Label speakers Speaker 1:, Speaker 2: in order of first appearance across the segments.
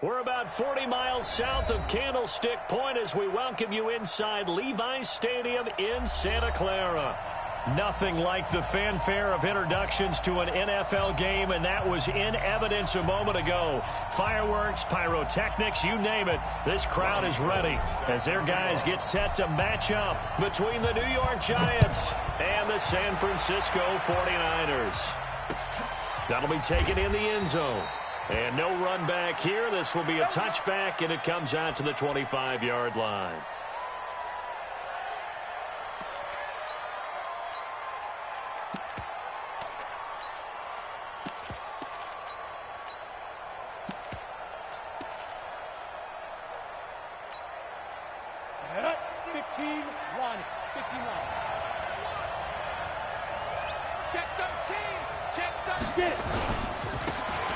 Speaker 1: We're about 40 miles south of Candlestick Point as we welcome you inside Levi's Stadium in Santa Clara. Nothing like the fanfare of introductions to an NFL game, and that was in evidence a moment ago. Fireworks, pyrotechnics, you name it. This crowd is ready as their guys get set to match up between the New York Giants and the San Francisco 49ers. That'll be taken in the end zone. And no run back here. This will be a touchback, and it comes out to the 25-yard line.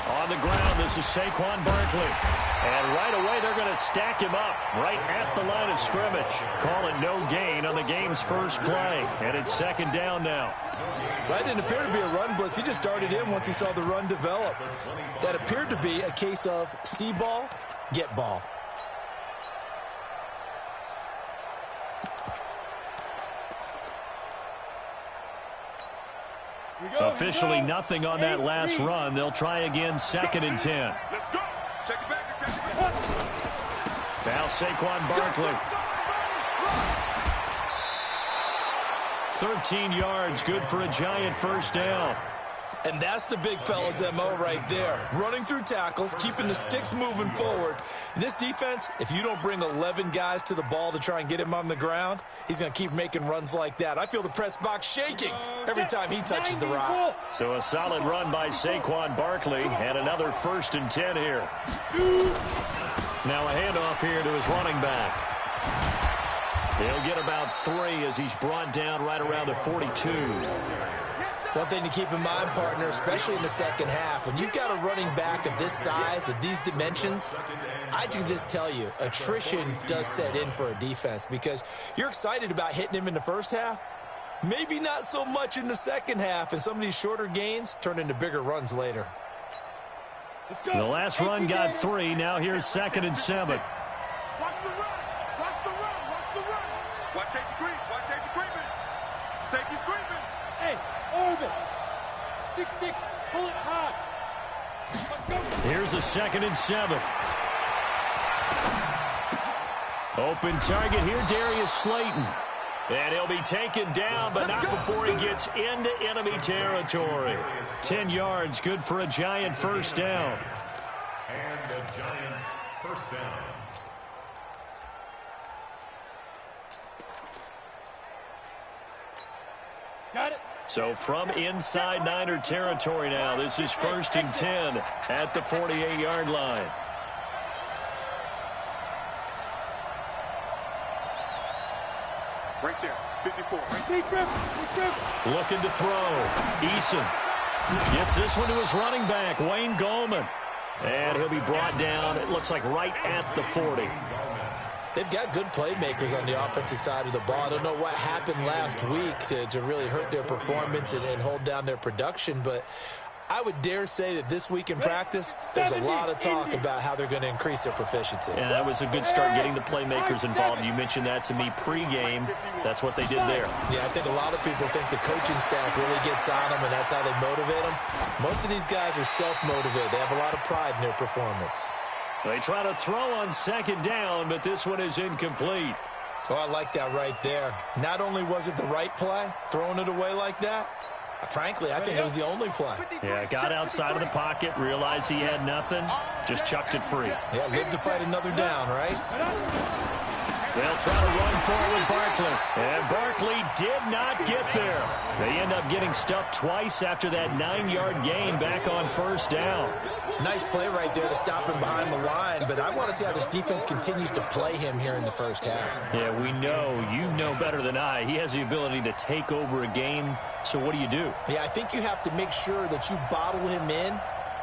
Speaker 1: On the ground, this is Saquon Barkley. And right away, they're going to stack him up right at the line of scrimmage. Call it no gain on the game's first play. And it's second down now.
Speaker 2: That didn't appear to be a run blitz. He just darted in once he saw the run develop. That appeared to be a case of see ball, get ball.
Speaker 1: Officially nothing on that last run. They'll try again, second and 10.
Speaker 3: Let's go. Check it back. Check it back.
Speaker 1: Now Saquon Barkley. 13 yards, good for a Giant first down.
Speaker 2: And that's the big fella's MO right there. Running through tackles, keeping the sticks moving forward. In this defense, if you don't bring 11 guys to the ball to try and get him on the ground, he's going to keep making runs like that. I feel the press box shaking every time he touches the rock.
Speaker 1: So a solid run by Saquon Barkley, and another first and 10 here. Now a handoff here to his running back. He'll get about 3 as he's brought down right around the 42.
Speaker 2: One thing to keep in mind, partner, especially in the second half, when you've got a running back of this size, of these dimensions, I can just tell you, attrition does set in for a defense because you're excited about hitting him in the first half, maybe not so much in the second half, and some of these shorter gains turn into bigger runs later.
Speaker 1: The last run got 3. Now here's second and 7.
Speaker 3: Watch the run. Watch the run. Watch the run. Watch safety creep. Watch safety creeping. Safety's creeping.
Speaker 4: Hey, over. 6-6. Pull it hard.
Speaker 1: Here's a second and 7. Open target here, Darius Slayton. And he'll be taken down, but not before he gets into enemy territory. 10 yards, good for a Giant first down.
Speaker 5: And the Giants first down.
Speaker 4: Got it.
Speaker 1: So from inside Niner territory now, this is first and 10 at the 48-yard line.
Speaker 3: Right there. 54.
Speaker 1: Looking to throw. Eason gets this one to his running back, Wayne Gallman. And he'll be brought down, it looks like, right at the 40.
Speaker 2: They've got good playmakers on the offensive side of the ball. I don't know what happened last week to really hurt their performance and hold down their production, but I would dare say that this week in practice, there's a lot of talk about how they're going to increase their proficiency.
Speaker 1: And that was a good start, getting the playmakers involved. You mentioned that to me pregame. That's what they did there.
Speaker 2: Yeah, I think a lot of people think the coaching staff really gets on them, and that's how they motivate them. Most of these guys are self-motivated. They have a lot of pride in their performance.
Speaker 1: They try to throw on second down, but this one is incomplete.
Speaker 2: Oh, I like that right there. Not only was it the right play, throwing it away like that, frankly, I think it was the only play.
Speaker 1: Yeah, got outside of the pocket, realized he had nothing, just chucked it free.
Speaker 2: Yeah, live to fight another down, right?
Speaker 1: They'll try to run forward with Barkley. And Barkley did not get there. They end up getting stuffed twice after that 9-yard gain back on first down.
Speaker 2: Nice play right there to stop him behind the line, but I want to see how this defense continues to play him here in the first half.
Speaker 1: Yeah, we know, you know better than I, he has the ability to take over a game, so what do you do?
Speaker 2: Yeah, I think you have to make sure that you bottle him in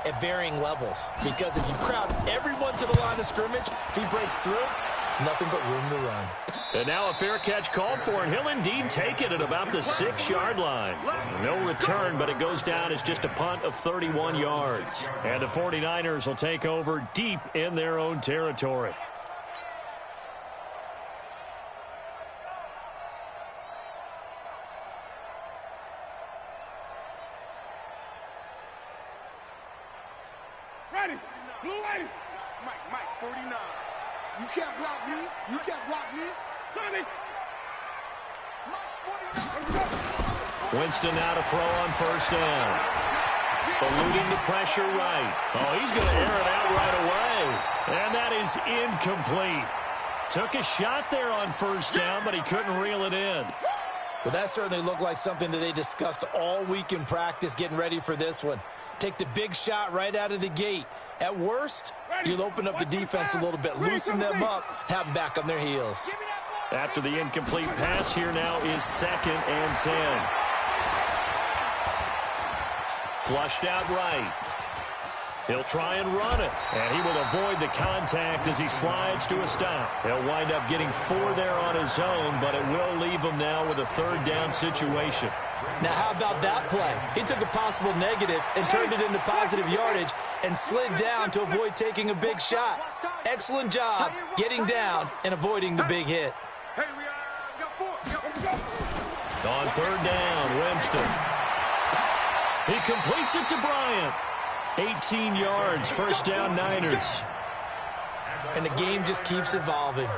Speaker 2: at varying levels, because if you crowd everyone to the line of scrimmage, if he breaks through, There's nothing but room to run.
Speaker 1: And now a fair catch called for, and he'll indeed take it at about the 6-yard line. No return, but it goes down as just a punt of 31 yards. And the 49ers will take over deep in their own territory.
Speaker 3: Ready. Blue ready. Mike, 49. You can't block me. You can't block me. Ready. Mike, 49.
Speaker 1: Winston now to throw on first down. Eluding the pressure right. Oh, he's going to air it out right away. And that is incomplete. Took a shot there on first down, but he couldn't reel it in.
Speaker 2: Well, that certainly looked like something that they discussed all week in practice getting ready for this one. Take the big shot right out of the gate. At worst, you'll open up the defense a little bit, loosen them up, have them back on their heels.
Speaker 1: After the incomplete pass, here now is 2nd and 10. Flushed out right. He'll try and run it, and he will avoid the contact as he slides to a stop. He'll wind up getting 4 there on his own, but it will leave him now with a 3rd down situation.
Speaker 2: Now, how about that play? He took a possible negative and turned it into positive yardage and slid down to avoid taking a big shot. Excellent job getting down and avoiding the big hit.
Speaker 3: Hey, we got 4.
Speaker 1: On 3rd down, Winston. He completes it to Bryant. 18 yards, first down Niners.
Speaker 2: And the game just keeps evolving.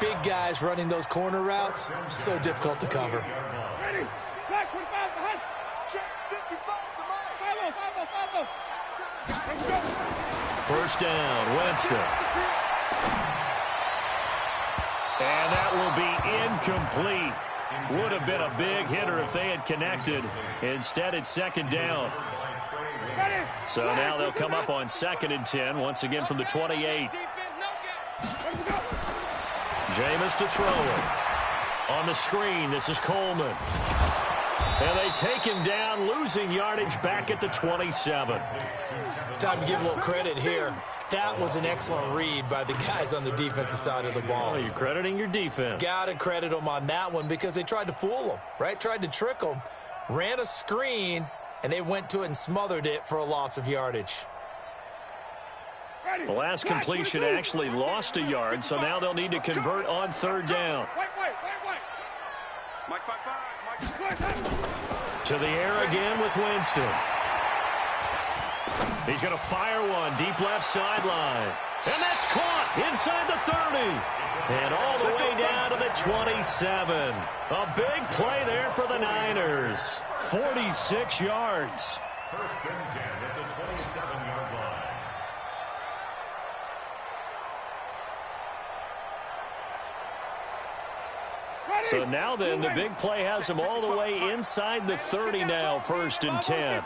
Speaker 2: Big guys running those corner routes, so difficult to cover.
Speaker 4: Ready. Black 25 behind.
Speaker 3: Check 55 to Mike.
Speaker 4: Follow.
Speaker 1: First down, Winston. And that will be incomplete. Would have been a big hitter if they had connected. Instead, it's 2nd down. So now they'll come up on 2nd and 10, once again from the 28. Jameis to throw it. On the screen, this is Coleman. And they take him down, losing yardage back at the 27.
Speaker 2: Time to give a little credit here. That was an excellent read by the guys on the defensive side of the ball.
Speaker 1: Oh, you're crediting your defense.
Speaker 2: Got to credit them on that one because they tried to fool them, right? Tried to trick them. Ran a screen, and they went to it and smothered it for a loss of yardage.
Speaker 1: The last completion actually lost a yard, so now they'll need to convert on 3rd down.
Speaker 3: Mike, 5.
Speaker 1: To the air again with Winston. He's going to fire one deep left sideline. And that's caught inside the 30. And all the way down to the 27. A big play there for the Niners. 46 yards.
Speaker 5: First and 10 at the 27-yard line.
Speaker 1: So now then, the big play has him all the way inside the 30 now, 1st and 10.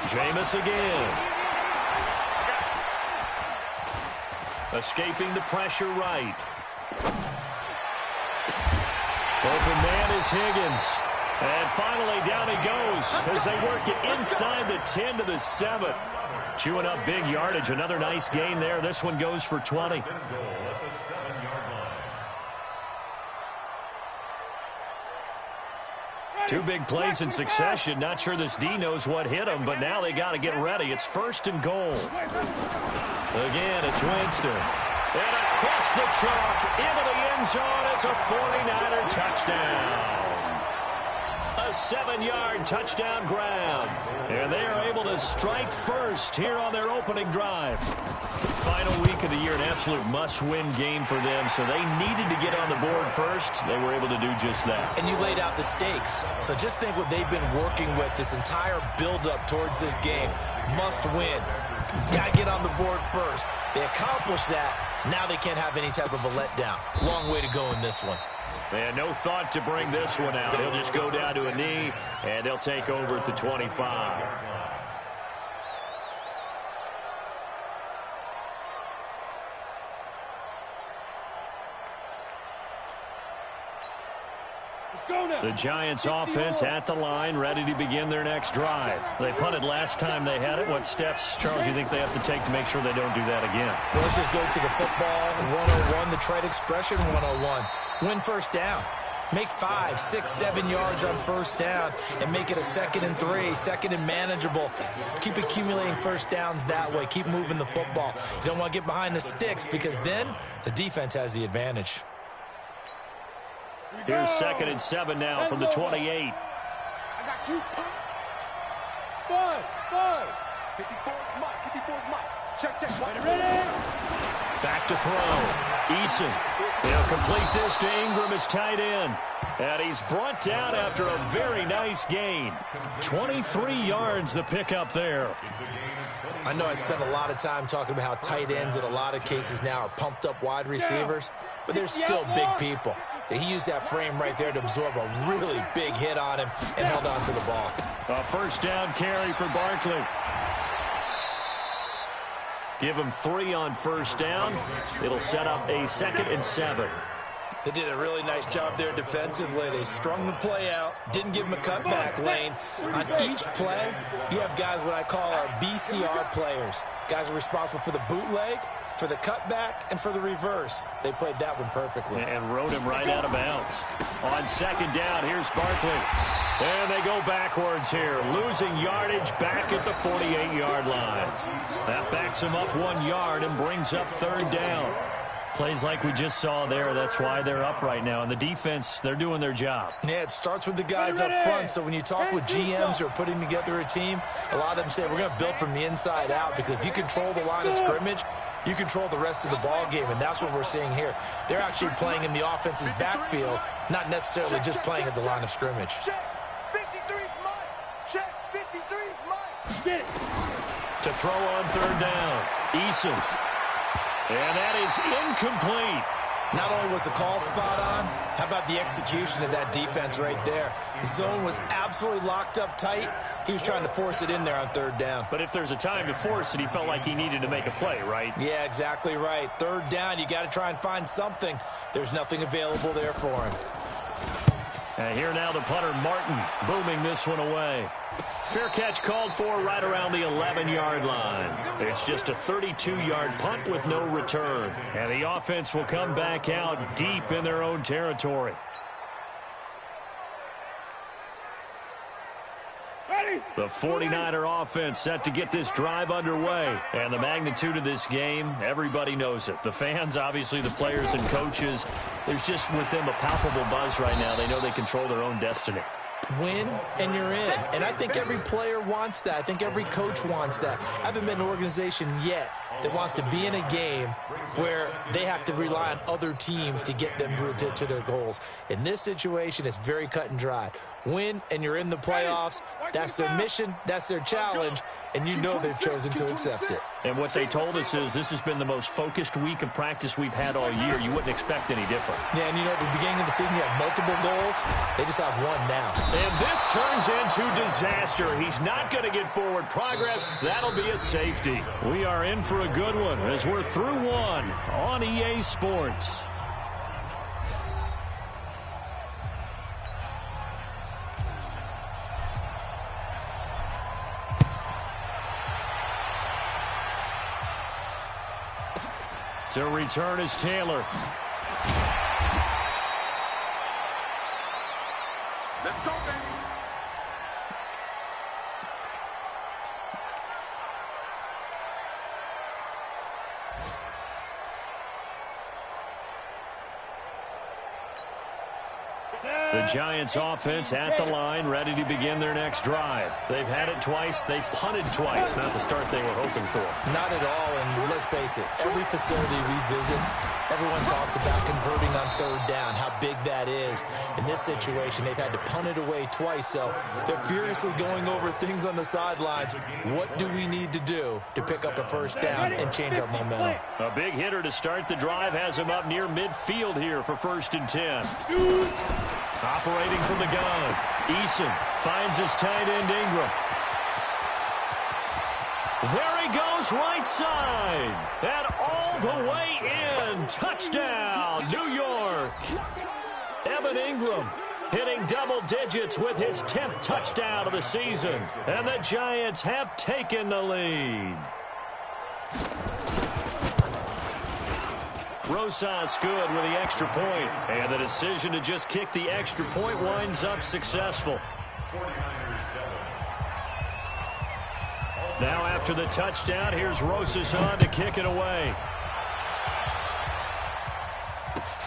Speaker 1: Jameis again. Escaping the pressure right. Open man is Higgins. And finally down he goes as they work it inside the 10 to the 7. Chewing up big yardage. Another nice gain there. This one goes for 20. Two big plays in succession. Not sure this D knows what hit him, but now they got to get ready. It's 1st and goal. Again, it's Winston. And across the chalk into the end zone. It's a 49er touchdown. A 7-yard touchdown grab. And they are able to strike first here on their opening drive. Final week of the year, an absolute must-win game for them, so they needed to get on the board first. They were able to do just that.
Speaker 2: And you laid out the stakes. So just think what they've been working with this entire build-up towards this game. Must win. Got to get on the board first. They accomplished that. Now they can't have any type of a letdown. Long way to go in this one.
Speaker 1: And no thought to bring this one out. He'll just go down to a knee, and they'll take over at the 25. The Giants offense at the line, ready to begin their next drive. They punted last time they had it. What steps, Charles, do you think they have to take to make sure they don't do that again?
Speaker 2: Well, let's just go to the football 101, the trade expression 101. Win first down. Make 5, 6, 7 yards on first down and make it a 2nd and 3, 2nd and manageable. Keep accumulating first downs that way. Keep moving the football. You don't want to get behind the sticks because then the defense has the advantage.
Speaker 1: Here's 2nd and 7 now from the 28.
Speaker 3: I got you.
Speaker 4: 5.
Speaker 3: 54 is Mike. 54 is Mike. Check.
Speaker 4: Ready?
Speaker 1: Back to throw. Eason. They'll complete this to Ingram as tight end. And he's brought down after a very nice gain. 23 yards the pickup there.
Speaker 2: I know I spent a lot of time talking about how tight ends in a lot of cases now are pumped up wide receivers, but they're still big people. He used that frame right there to absorb a really big hit on him and held on to the ball.
Speaker 1: A first down carry for Barkley. Give him 3 on first down. It'll set up a 2nd and 7.
Speaker 2: They did a really nice job there defensively. They strung the play out, didn't give him a cutback lane. On each play, you have guys what I call our BCR players. Guys are responsible for the bootleg, for the cutback, and for the reverse. They played that one perfectly.
Speaker 1: And rode him right out of bounds. On 2nd down, here's Barkley. And they go backwards here, losing yardage back at the 48-yard line. That backs him up 1 yard and brings up 3rd down. Plays like we just saw there. That's why they're up right now. And the defense, they're doing their job.
Speaker 2: Yeah, it starts with the guys up front. So when you talk with GMs who are putting together a team, a lot of them say we're going to build from the inside out, because if you control the line of scrimmage, you control the rest of the ball game, and that's what we're seeing here. They're actually playing in the offense's backfield, not necessarily just playing at the line of scrimmage.
Speaker 3: Check. 53's Mike. Check. 53's Mike.
Speaker 4: Get it.
Speaker 1: To throw on 3rd down, Eason. And that is incomplete.
Speaker 2: Not only was the call spot on, how about the execution of that defense right there? The zone was absolutely locked up tight. He was trying to force it in there on 3rd down.
Speaker 1: But if there's a time to force it, he felt like he needed to make a play, right?
Speaker 2: Yeah, exactly right. 3rd down, you got to try and find something. There's nothing available there for him.
Speaker 1: And here now the punter, Martin, booming this one away. Fair catch called for right around the 11-yard line. It's just a 32-yard punt with no return. And the offense will come back out deep in their own territory. The 49er offense set to get this drive underway. And the magnitude of this game, everybody knows it. The fans, obviously the players and coaches, there's just with them a palpable buzz right now. They know they control their own destiny.
Speaker 2: Win, and you're in. And I think every player wants that. I think every coach wants that. I haven't been an organization yet that wants to be in a game where they have to rely on other teams to get them to their goals. In this situation, it's very cut and dry. Win, and you're in the playoffs. That's their mission. That's their challenge. And you know they've chosen to accept it.
Speaker 1: And what they told us is this has been the most focused week of practice we've had all year. You wouldn't expect any different.
Speaker 2: Yeah, and you know, at the beginning of the season, you have multiple goals. They just have one now.
Speaker 1: And this turns into disaster. He's not going to get forward progress. That'll be a safety. We are in for a good one as we're through one on EA Sports. To return is Taylor.
Speaker 3: Let's go, baby.
Speaker 1: The Giants offense at the line, ready to begin their next drive. They've had it twice. They've punted twice. Not the start they were hoping for.
Speaker 2: Not at all, and let's face it, every facility we visit, everyone talks about converting on 3rd down, how big that is. In this situation, they've had to punt it away twice, so they're furiously going over things on the sidelines. What do we need to do to pick up a first down and change our momentum?
Speaker 1: A big hitter to start the drive has him up near midfield here for 1st and 10. Operating from the gun, Eason finds his tight end Ingram. There he goes, right side. And all the way in. Touchdown, New York. Evan Ingram hitting double digits with his 10th touchdown of the season. And the Giants have taken the lead. Rosas good with the extra point. And the decision to just kick the extra point winds up successful. Now after the touchdown, here's Rosas on to kick it away.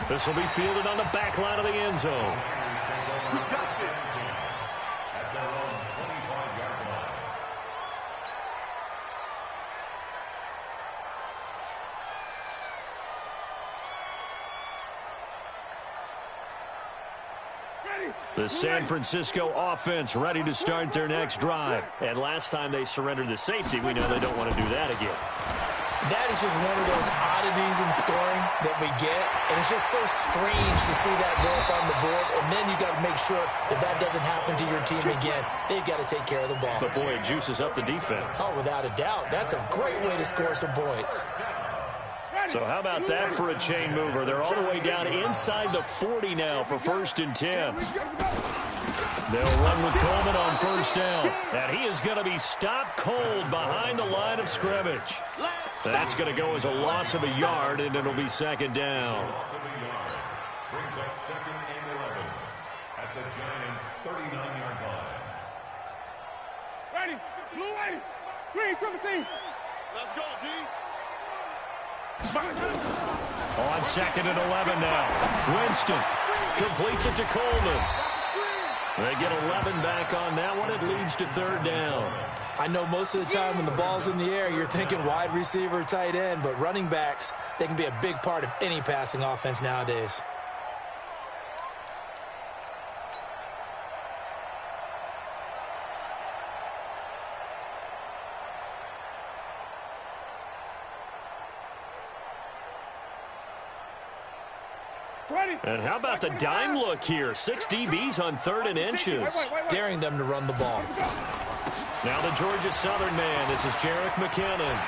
Speaker 1: This will be fielded on the back line of the end zone. The San Francisco offense ready to start their next drive. And last time they surrendered the safety, we know they don't want to do that again.
Speaker 2: That is just one of those oddities in scoring that we get. And it's just so strange to see that go up on the board. And then you got to make sure that that doesn't happen to your team again. They've got to take care of the ball.
Speaker 1: But, boy, it juices up the defense.
Speaker 2: Oh, without a doubt. That's a great way to score some points.
Speaker 1: So how about that for a chain mover? They're all the way down inside the 40 now for 1st and 10. They'll run with Coleman on 1st down. And he is going to be stopped cold behind the line of scrimmage. That's going to go as a loss of a yard, and it'll be 2nd down.
Speaker 5: Loss of a yard. Brings up 2nd and 11 at the Giants' 39-yard line.
Speaker 4: Ready, blue ready, green, triple team.
Speaker 3: Let's go, D.
Speaker 1: On 2nd and 11 now. Winston completes it to Coleman. They get 11 back on that one. It leads to 3rd down.
Speaker 2: I know most of the time when the ball's in the air, you're thinking wide receiver, tight end, but running backs, they can be a big part of any passing offense nowadays.
Speaker 1: And how about the dime look here? 6 DBs on 3rd and inches.
Speaker 2: Daring them to run the ball.
Speaker 1: Now the Georgia Southern man. This is Jerick McKinnon.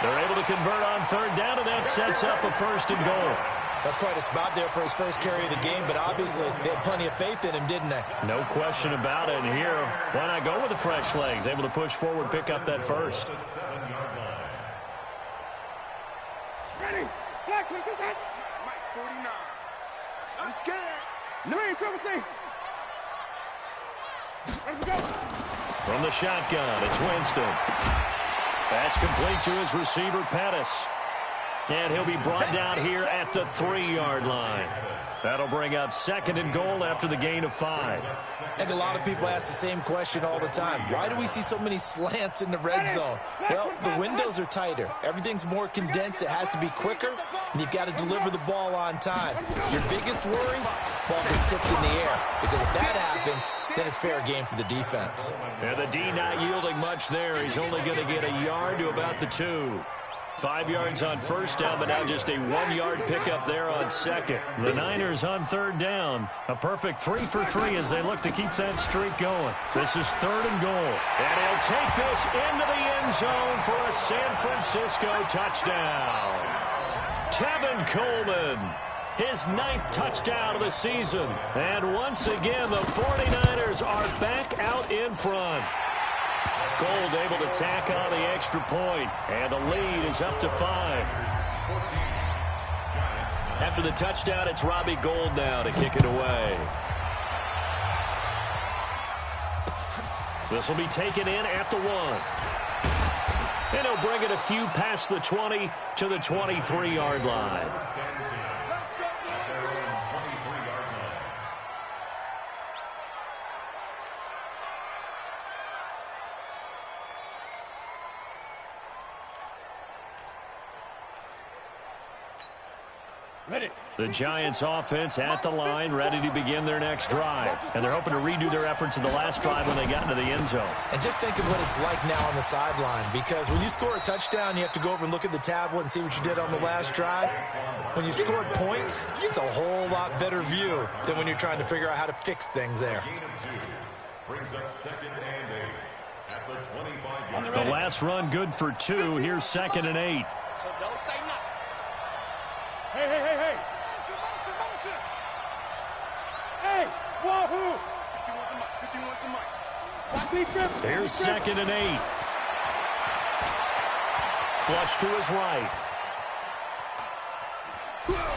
Speaker 1: They're able to convert on 3rd down, and that sets up a 1st and goal.
Speaker 2: That's quite a spot there for his first carry of the game, but obviously they had plenty of faith in him, didn't they?
Speaker 1: No question about it. And here, why not go with the fresh legs? Able to push forward, pick up that 1st.
Speaker 4: Ready, black, Mike
Speaker 3: 49. I'm scared.
Speaker 4: Green, triple team. Ready to go.
Speaker 1: From the shotgun, it's Winston. That's complete to his receiver, Pettis. And he'll be brought down here at the 3-yard line. That'll bring up 2nd and goal after the gain of 5.
Speaker 2: I think a lot of people ask the same question all the time. Why do we see so many slants in the red zone? Well, the windows are tighter. Everything's more condensed. It has to be quicker, and you've got to deliver the ball on time. Your biggest worry? Ball gets tipped in the air. Because if that happens, then it's fair game for the defense.
Speaker 1: And the D not yielding much there. He's only going to get a yard to about the 2. 5 yards on 1st down, but now just a 1-yard pickup there on 2nd. The Niners on 3rd down. A perfect 3 for 3 as they look to keep that streak going. This is 3rd and goal. And he'll take this into the end zone for a San Francisco touchdown. Tevin Coleman, his 9th touchdown of the season. And once again, the 49ers are back out in front. Gold able to tack on the extra point, and the lead is up to 5. After the touchdown, it's Robbie Gould now to kick it away. This will be taken in at the 1. And he'll bring it a few past the 20 to the 23-yard line.
Speaker 4: Ready.
Speaker 1: The Giants offense at the line, ready to begin their next drive. And they're hoping to redo their efforts in the last drive when they got into the end zone.
Speaker 2: And just think of what it's like now on the sideline, because when you score a touchdown, you have to go over and look at the tablet and see what you did on the last drive. When you scored points, it's a whole lot better view than when you're trying to figure out how to fix things there.
Speaker 5: Brings up 2nd and 8 at the 25-yard line.
Speaker 1: The last run good for 2. Here's 2nd and 8.
Speaker 4: So don't say nothing. Hey.
Speaker 1: Here's 2nd and 8. Flush to his right.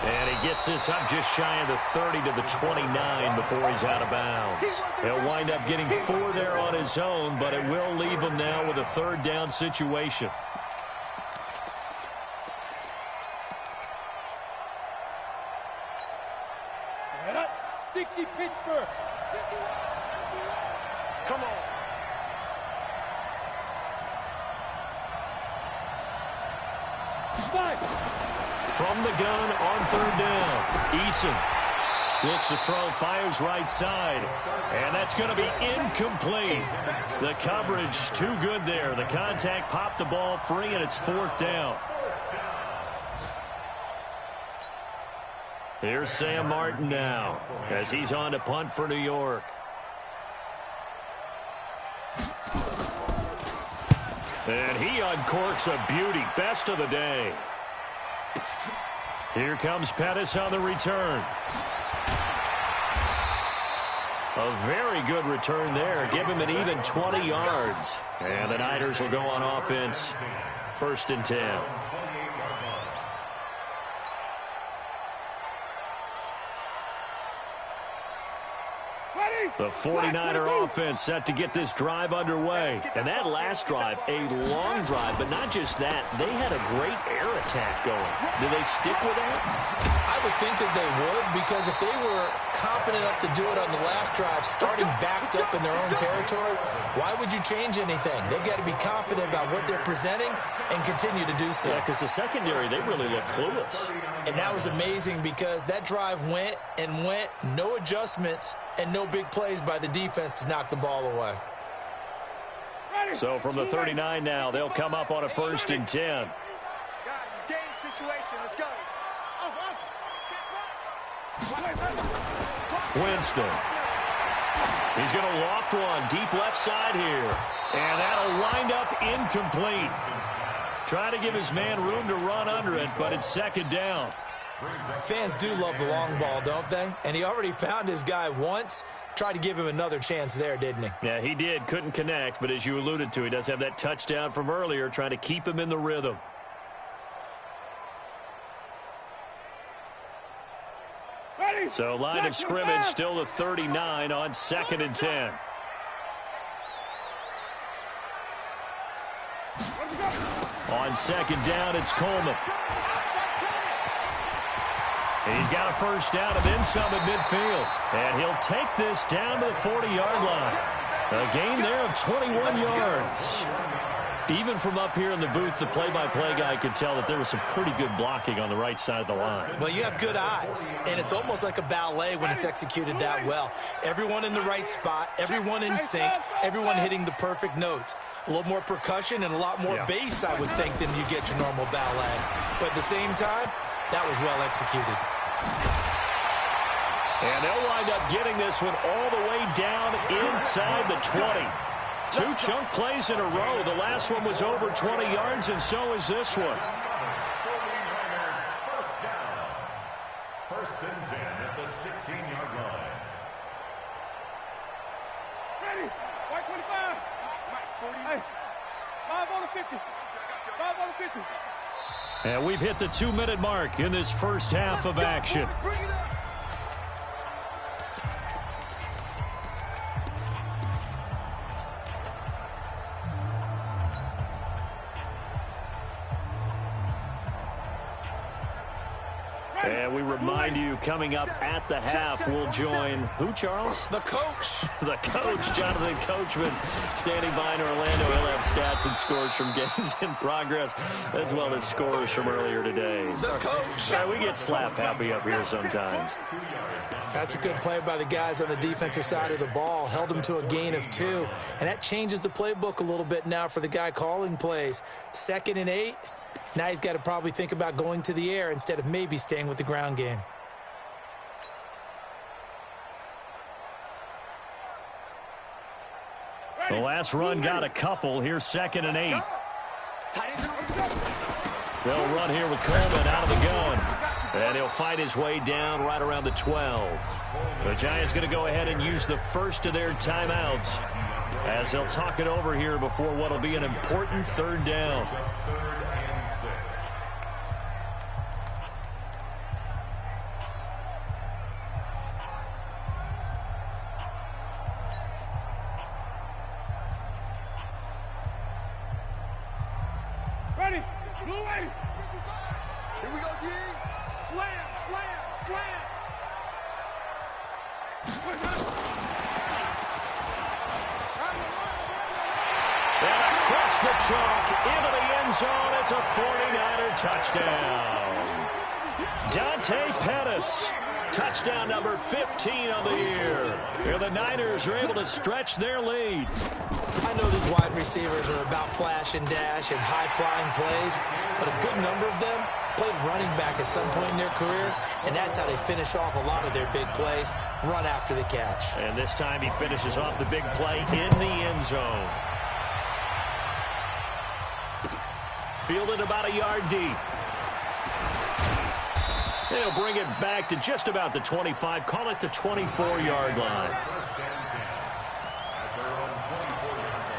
Speaker 1: And he gets this up just shy of the 30 to the 29 before he's out of bounds. He'll wind up getting 4 there on his own, but it will leave him now with a 3rd down situation.
Speaker 4: Head up, 60 Pittsburgh. Come on.
Speaker 1: From the gun on 3rd down, Eason looks to throw, fires right side, and that's going to be incomplete. The coverage too good there. The contact popped the ball free, and it's 4th down. Here's Sam Martin now as he's on to punt for New York. And he uncorks a beauty. Best of the day. Here comes Pettis on the return. A very good return there. Give him an even 20 yards. And the Niners will go on offense. 1st and 10. The 49er offense set to get this drive underway. And that last drive, a long drive, but not just that. They had a great air attack going. Do they stick with that?
Speaker 2: I would think that they would, because if they were confident enough to do it on the last drive, starting backed up in their own territory, why would you change anything? They've got to be confident about what they're presenting and continue to do so.
Speaker 1: Yeah, because the secondary, they really looked clueless.
Speaker 2: And that was amazing because that drive went and went, no adjustments, and no big plays by the defense to knock the ball away.
Speaker 1: So from the 39 now, they'll come up on a 1st and 10.
Speaker 3: Guys, it's game situation. Let's go.
Speaker 1: Winston. He's going to loft one deep left side here. And that'll wind up incomplete. Trying to give his man room to run under it, but it's 2nd down.
Speaker 2: Fans do love the long ball, don't they? And he already found his guy once. Tried to give him another chance there, didn't he?
Speaker 1: Yeah, he did. Couldn't connect, but as you alluded to, he does have that touchdown from earlier, trying to keep him in the rhythm. So line of scrimmage still the 39 on 2nd and 10. On 2nd down, it's Coleman. He's got a 1st down and then some at midfield. And he'll take this down to the 40-yard line. A gain there of 21 yards. Even from up here in the booth, the play-by-play guy could tell that there was some pretty good blocking on the right side of the line.
Speaker 2: Well, you have good eyes, and it's almost like a ballet when it's executed that well. Everyone in the right spot, everyone in sync, everyone hitting the perfect notes. A little more percussion and a lot more bass, I would think, than you get your normal ballet. But at the same time, that was well executed.
Speaker 1: And they'll wind up getting this one all the way down inside the 20. 2 chunk plays in a row. The last one was over 20 yards, and so is this one.
Speaker 5: 1st and 10 at the 16-yard line.
Speaker 4: Ready? White 25. Hey, 5 on the 50. 5 on the 50.
Speaker 1: And we've hit the 2-minute mark in this first half of action. And we remind you, coming up at the half, we'll join who, Charles?
Speaker 2: The coach.
Speaker 1: The coach, Jonathan Coachman, standing by in Orlando. He'll have stats and scores from games in progress, as well as scores from earlier today.
Speaker 2: The coach.
Speaker 1: We get slap happy up here sometimes.
Speaker 2: That's a good play by the guys on the defensive side of the ball. Held them to a gain of 2. And that changes the playbook a little bit now for the guy calling plays. 2nd and 8. Now he's got to probably think about going to the air instead of maybe staying with the ground game.
Speaker 1: The last run got a couple. Here's 2nd and 8. They'll run here with Coleman out of the gun. And he'll fight his way down right around the 12. The Giants going to go ahead and use the first of their timeouts as they'll talk it over here before what will be an important third down.
Speaker 5: Third and 6.
Speaker 4: Ready? Blue way.
Speaker 3: Here we go, G. Slam, slam, slam.
Speaker 1: And across the chalk into the end zone. It's a 49er touchdown. Dante Pettis. Touchdown number 15 on the year. And the Niners are able to stretch their lead.
Speaker 2: I know these wide receivers are about flash and dash and high-flying plays, but a good number of them played running back at some point in their career, and that's how they finish off a lot of their big plays, run after the catch.
Speaker 1: And this time he finishes off the big play in the end zone. Fielded about a yard deep. They'll bring it back to just about the 25, call it the 24-yard line.
Speaker 5: First and 10 at their own 24-yard line.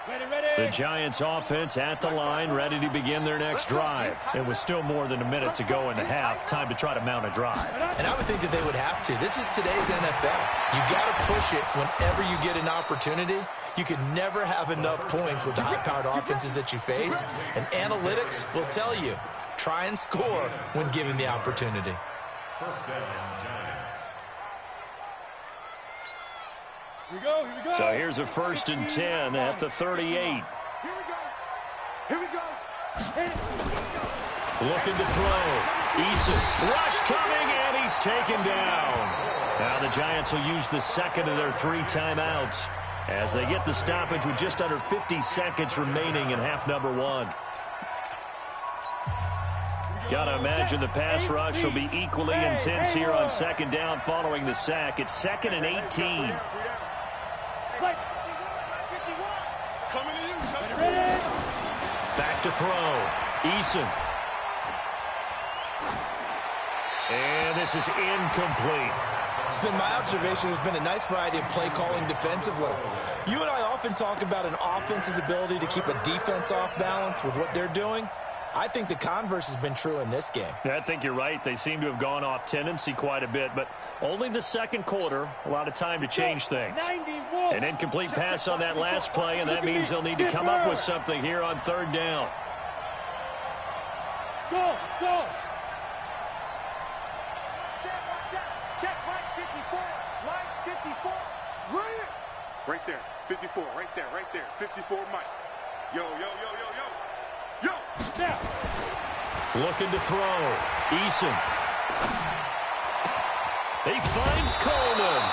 Speaker 4: Ready, ready.
Speaker 1: The Giants offense at the line, ready to begin their next drive. And with still more than a minute to go in the half, time to try to mount a drive.
Speaker 2: And I would think that they would have to. This is today's NFL. You got to push it whenever you get an opportunity. You can never have enough points with the high-powered offenses that you face. And analytics will tell you, try and score when given the opportunity.
Speaker 5: First down, Giants.
Speaker 4: Here we go, here we go.
Speaker 1: So here's a 1st and 10 at the 38.
Speaker 3: Here we go. Here we go.
Speaker 1: Looking to throw. Eason. Rush coming, and he's taken down. Now the Giants will use the second of their 3 timeouts as they get the stoppage with just under 50 seconds remaining in half number 1. Got to imagine the pass rush will be equally intense here on 2nd down following the sack. It's 2nd and 18.
Speaker 3: Coming to you.
Speaker 1: Back to throw. Eason. And this is incomplete.
Speaker 2: It's been my observation there's been a nice variety of play calling defensively. You and I often talk about an offense's ability to keep a defense off balance with what they're doing. I think the converse has been true in this game.
Speaker 1: I think you're right. They seem to have gone off tendency quite a bit, but only the second quarter, a lot of time to change things. An incomplete pass on that last play, and that means they'll need to come up with something here on 3rd down.
Speaker 4: Go, go.
Speaker 3: Check right 54. Line 54. Right there. 54. Right there. Right there. 54 Mike. Yo, yo, yo, yo, yo. Yo.
Speaker 4: Now.
Speaker 1: Looking to throw. Eason. He finds Coleman.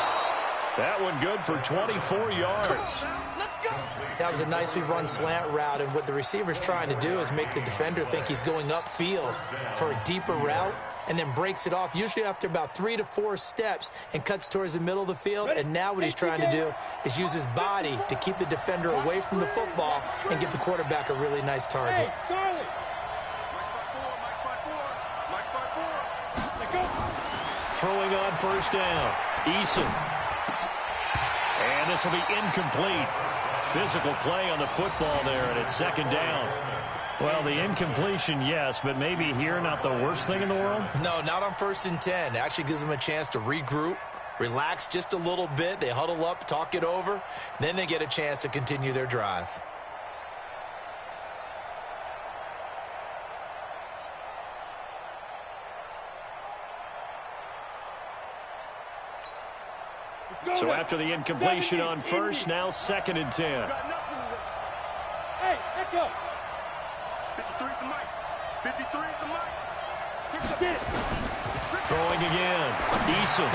Speaker 1: That one good for 24 yards.
Speaker 3: Let's go.
Speaker 2: That was a nicely run slant route, and what the receiver's trying to do is make the defender think he's going upfield for a deeper route, and then breaks it off, usually after about 3 to 4 steps, and cuts towards the middle of the field. And now what he's trying to do is use his body to keep the defender away from the football and give the quarterback a really nice target.
Speaker 4: Hey, Charlie.
Speaker 3: Mike 5-4.
Speaker 4: Let go.
Speaker 1: Throwing on 1st down. Eason. And this will be incomplete. Physical play on the football there, and it's 2nd down. Well, the incompletion, yes, but maybe here not the worst thing in the world?
Speaker 2: No, not on 1st and 10. It actually gives them a chance to regroup, relax just a little bit. They huddle up, talk it over. Then they get a chance to continue their drive.
Speaker 1: So after the incompletion on 1st, now 2nd and 10.
Speaker 4: Hey, let go.
Speaker 3: 53 to Mike. 53 to Mike.
Speaker 4: Get it.
Speaker 1: Throwing again. Eason.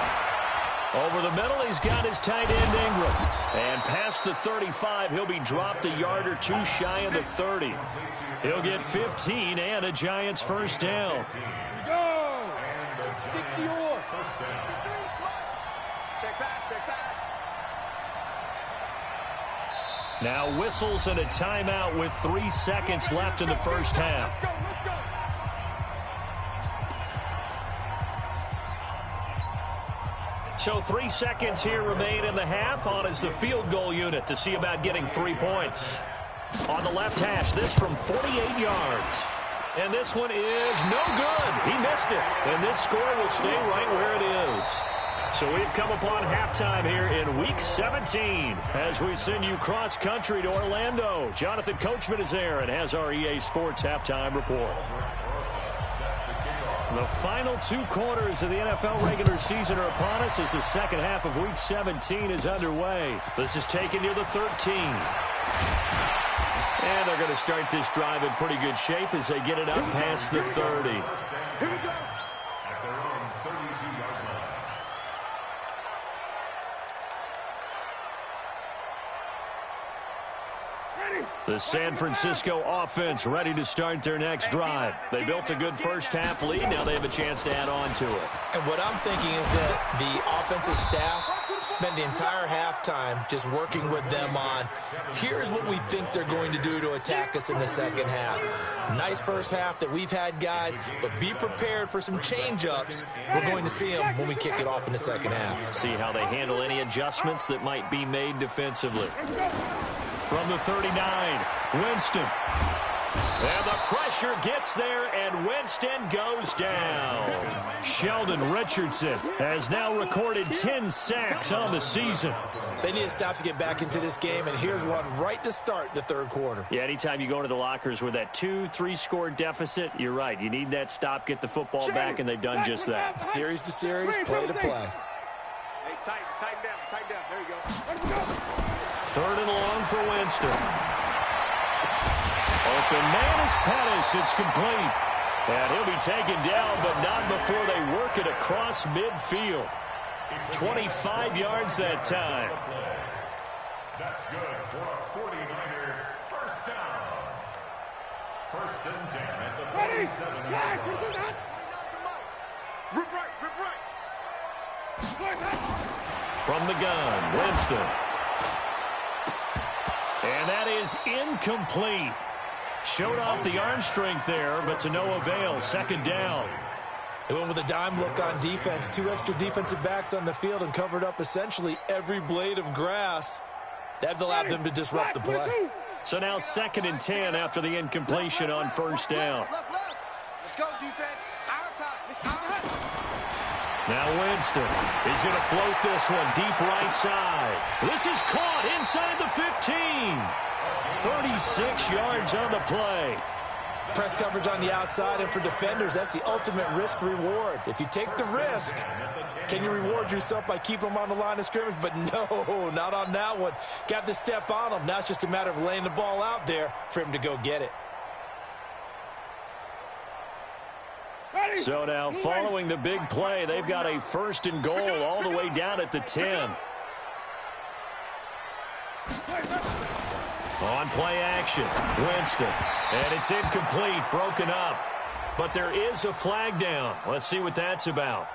Speaker 1: Over the middle, he's got his tight end Ingram. And past the 35, he'll be dropped a yard or 2 shy of the 30. He'll get 15 and a Giants 1st down.
Speaker 4: Here we go. 60 or.
Speaker 5: First down.
Speaker 3: Check back, check back.
Speaker 1: Now whistles and a timeout with 3 seconds left in the 1st half.
Speaker 3: Let's go, let's go.
Speaker 1: So 3 seconds here remain in the half. On is the field goal unit to see about getting 3 points. On the left hash, this from 48 yards. And this one is no good. He missed it. And this score will stay right where it is. So we've come upon halftime here in Week 17 as we send you cross-country to Orlando. Jonathan Coachman is there and has our EA Sports halftime report. The final 2 quarters of the NFL regular season are upon us as the second half of Week 17 is underway. This is taken near the 13. And they're going to start this drive in pretty good shape as they get it up past the 30.
Speaker 3: Here we go.
Speaker 5: At their own 32-yard line.
Speaker 1: The San Francisco offense ready to start their next drive. They built a good first-half lead. Now they have a chance to add on to it.
Speaker 2: And what I'm thinking is that the offensive staff spent the entire halftime just working with them on, here's what we think they're going to do to attack us in the second half. Nice first half that we've had, guys, but be prepared for some change-ups. We're going to see them when we kick it off in the second half.
Speaker 1: See how they handle any adjustments that might be made defensively. From the 39, Winston. And the pressure gets there, and Winston goes down. Sheldon Richardson has now recorded 10 sacks on the season.
Speaker 2: They need to stop to get back into this game, and here's one right to start the third quarter.
Speaker 1: Yeah, anytime you go into the lockers with that 2-3 score deficit, you're right. You need that stop, get the football back, and they've done just that.
Speaker 2: Series to series, play to play.
Speaker 3: Hey, tighten down. There you go.
Speaker 1: Third and long for Winston. Open man is Pettis. It's complete. And he'll be taken down, but not before they work it across midfield. 25 yards that time.
Speaker 5: That's good for a 49er first down. First and 10 at the 47-yard line.
Speaker 3: Rip right.
Speaker 1: From the gun, Winston. And that is incomplete. Showed off the arm strength there, but to no avail. Second down.
Speaker 2: They went with a dime look on defense. 2 extra defensive backs on the field and covered up essentially every blade of grass. That allowed them to disrupt the play.
Speaker 1: So now 2nd and 10 after the incompletion on first down.
Speaker 3: Let's go, defense. Out of time. It's out of time.
Speaker 1: Now Winston is going to float this one deep right side. This is caught inside the 15. 36 yards on the play.
Speaker 2: Press coverage on the outside, and for defenders, that's the ultimate risk-reward. If you take the risk, can you reward yourself by keeping them on the line of scrimmage? But no, not on that one. Got the step on them. Now it's just a matter of laying the ball out there for him to go get it.
Speaker 1: So now, following the big play, they've got a 1st and goal all the way down at the 10. On play action, Winston. And it's incomplete, broken up. But there is a flag down. Let's see what that's about.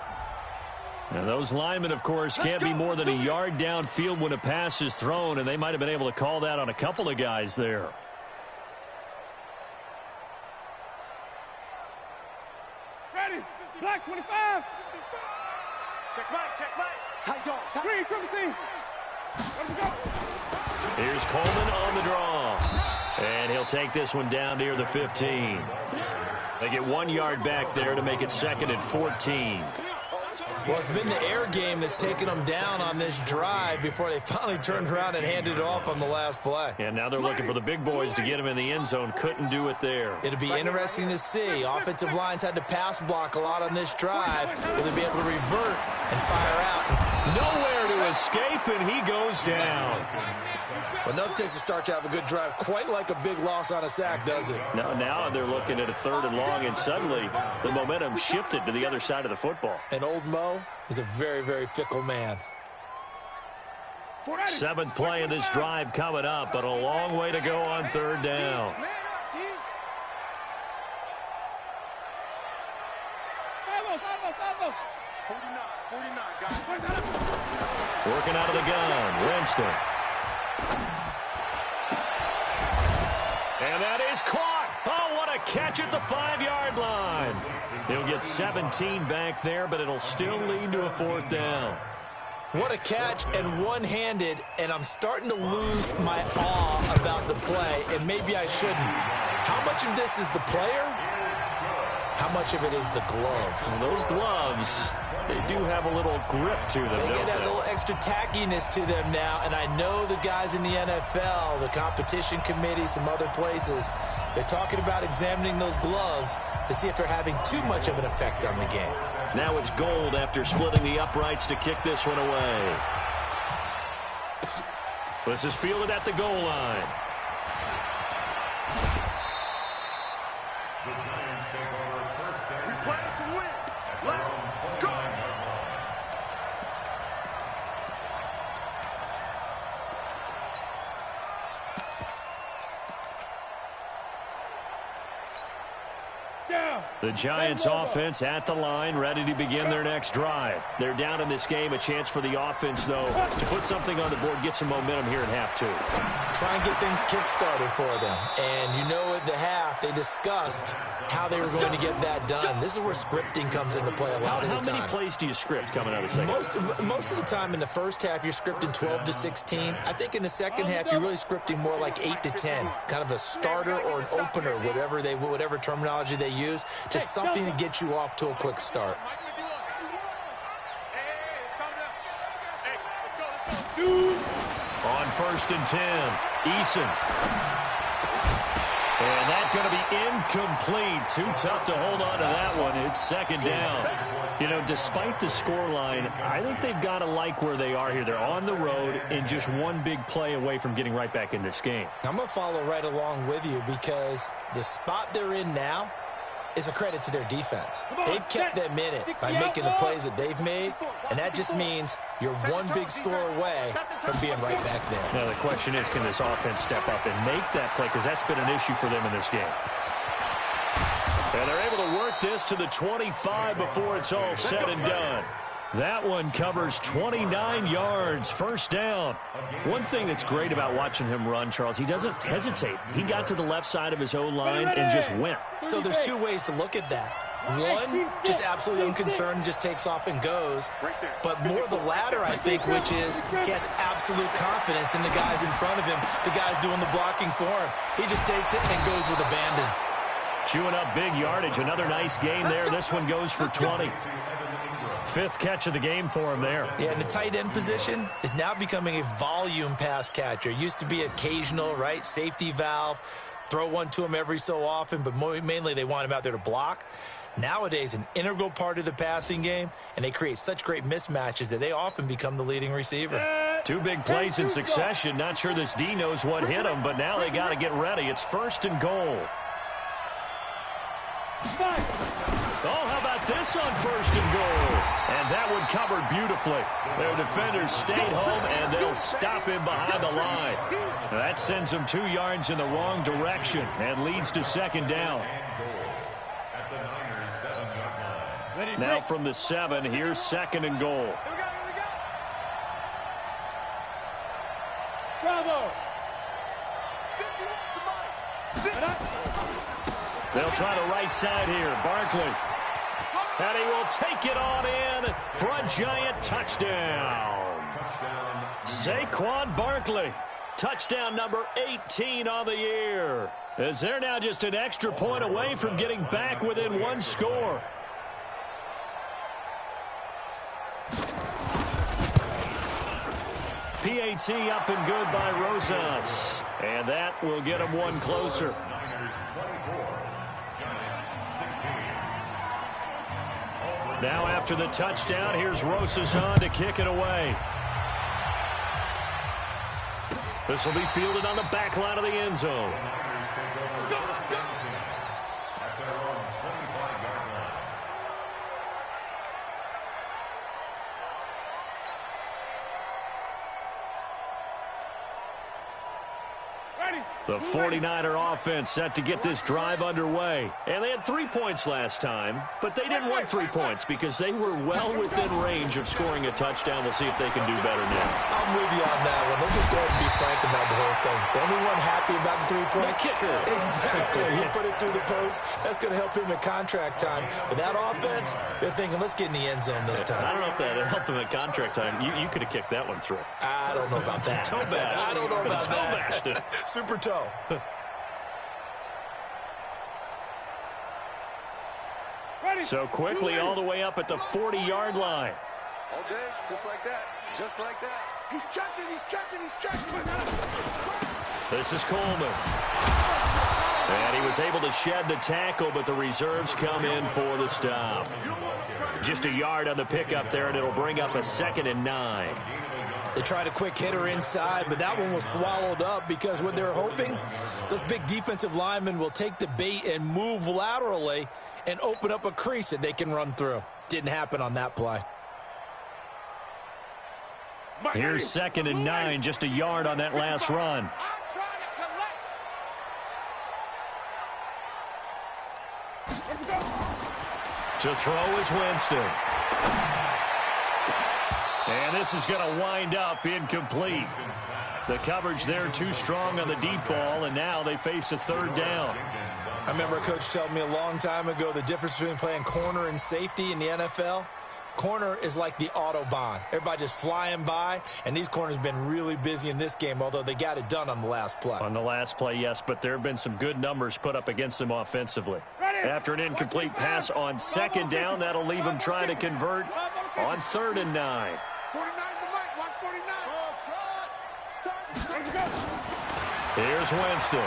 Speaker 1: And those linemen, of course, can't be more than a yard downfield when a pass is thrown, and they might have been able to call that on a couple of guys there.
Speaker 4: Ready. Flag 25.
Speaker 3: Check right. Tight dog.
Speaker 4: Green, 17. Let's go.
Speaker 1: Here's Coleman on the draw. And he'll take this one down near the 15. They get 1 yard back there to make it 2nd and 14.
Speaker 2: Well, it's been the air game that's taken them down on this drive before they finally turned around and handed it off on the last play.
Speaker 1: And now they're looking for the big boys to get him in the end zone. Couldn't do it there.
Speaker 2: It'll be interesting to see. Offensive lines had to pass block a lot on this drive. Will they be able to revert and fire out?
Speaker 1: Nowhere to escape, and he goes down.
Speaker 2: But nothing takes a start to have a good drive, quite like a big loss on a sack, does it?
Speaker 1: Now they're looking at a 3rd and long, and suddenly the momentum shifted to the other side of the football.
Speaker 2: And old Mo is a very, very fickle man.
Speaker 1: 7th play of this drive coming up, but a long way to go on 3rd down. Working out of the gun, Winston. And that is caught. Oh, what a catch at the 5-yard line. He'll get 17 back there, but it'll still lead to a 4th down.
Speaker 2: What a catch, and one-handed, and I'm starting to lose my awe about the play, and maybe I shouldn't. How much of this is the player? How much of it is the glove?
Speaker 1: Well, those gloves, they do have a little grip to them,
Speaker 2: They get that little extra tackiness to them now, and I know the guys in the NFL, the competition committee, some other places, they're talking about examining those gloves to see if they're having too much of an effect on the game.
Speaker 1: Now it's Gold after splitting the uprights to kick this one away. This is fielded at the goal line.
Speaker 5: The Giants take over first and
Speaker 3: We play to win. Let's go.
Speaker 1: The Giants offense at the line, ready to begin their next drive. They're down in this game. A chance for the offense, though, to put something on the board, get some momentum here in half two.
Speaker 2: Try and get things kick-started for them. And you know at the half, they discussed how they were going to get that done. This is where scripting comes into play a lot of the time.
Speaker 1: How many plays do you script coming out of the second?
Speaker 2: Most of the time in the first half, you're scripting 12 to 16. I think in the second half, you're really scripting more like 8 to 10. Kind of a starter or an opener, whatever terminology they use. Just something to get you off to a quick start.
Speaker 1: On 1st and 10, Eason. And that's going to be incomplete. Too tough to hold on to that one. It's second down. You know, despite the scoreline, I think they've got to like where they are here. They're on the road and just one big play away from getting right back in this game.
Speaker 2: I'm going to follow right along with you because the spot they're in now is a credit to their defense. They've kept them in it by making the plays that they've made, and that just means you're one big score away from being right back there.
Speaker 1: Now, the question is, can this offense step up and make that play? Because that's been an issue for them in this game. And they're able to work this to the 25 before it's all said and done. That one covers 29 yards, first down. One thing that's great about watching him run, Charles, he doesn't hesitate. He got to the left side of his own line and just went.
Speaker 2: So there's two ways to look at that. One, just absolutely unconcerned, just takes off and goes. But more the latter, I think, which is he has absolute confidence in the guys in front of him, the guys doing the blocking for him. He just takes it and goes with abandon.
Speaker 1: Chewing up big yardage. Another nice gain there. This one goes for 20. Fifth catch of the game for him there.
Speaker 2: Yeah, and the tight end position is now becoming a volume pass catcher. Used to be occasional, right? Safety valve. Throw one to him every so often, but mainly they want him out there to block. Nowadays, an integral part of the passing game, and they create such great mismatches that they often become the leading receiver.
Speaker 1: Two big plays in succession. Not sure this D knows what hit him, but now they got to get ready. It's 1st and goal. Oh, how about this on 1st and goal? And that one covered beautifully. Their defenders stayed home, and they'll stop him behind the line. Now that sends them 2 yards in the wrong direction and leads to 2nd down. Now from the 7, here's 2nd and goal.
Speaker 4: Bravo!
Speaker 1: They'll try the right side here. Barkley. And he will take it on in for a Giant touchdown. Saquon Barkley. Touchdown number 18 on the year. As they're now just an extra point away from getting back within 1 score. PAT up and good by Rosas. And that will get him 1 closer. Now after the touchdown, here's Rosas on to kick it away. This will be fielded on the back line of the end zone. The 49er offense set to get this drive underway. And they had 3 points last time, but they didn't want 3 points because they were well within range of scoring a touchdown. We'll see if they can do better now.
Speaker 2: I'm with you on that one. Let's just go ahead and be frank about the whole thing. The only one happy about the 3-point
Speaker 1: kicker.
Speaker 2: Exactly. He put it through the post. That's going to help him in contract time. But that offense, they're thinking, let's get in the end zone this time.
Speaker 1: I don't know if that helped him at contract time. You could have kicked that one through.
Speaker 2: I don't know about that.
Speaker 1: Toe bash.
Speaker 2: I don't know about
Speaker 1: toe
Speaker 2: that.
Speaker 1: Bashed it.
Speaker 2: Super toe.
Speaker 1: So quickly all the way up at the 40-yard line.
Speaker 3: All day, just like that. Just like that. He's checking, he's checking, he's checking.
Speaker 1: This is Coleman. And he was able to shed the tackle, but the reserves come in for the stop. Just a yard on the pickup there, and it'll bring up a 2nd and 9.
Speaker 2: They tried a quick hitter inside, but that one was swallowed up because what they're hoping, those big defensive linemen will take the bait and move laterally and open up a crease that they can run through. Didn't happen on that play.
Speaker 1: Here's 2nd and 9, just a yard on that last run. To throw is Winston. And this is going to wind up incomplete. The coverage there too strong on the deep ball, and now they face a 3rd down.
Speaker 2: I remember a coach telling me a long time ago the difference between playing corner and safety in the NFL. Corner is like the Autobahn. Everybody just flying by, and these corners have been really busy in this game, although they got it done on the last play.
Speaker 1: On the last play, yes, but there have been some good numbers put up against them offensively. After an incomplete pass on 2nd down, that'll leave them trying to convert on 3rd and 9.
Speaker 3: 49's the mic, watch 49.
Speaker 1: Here's Winston.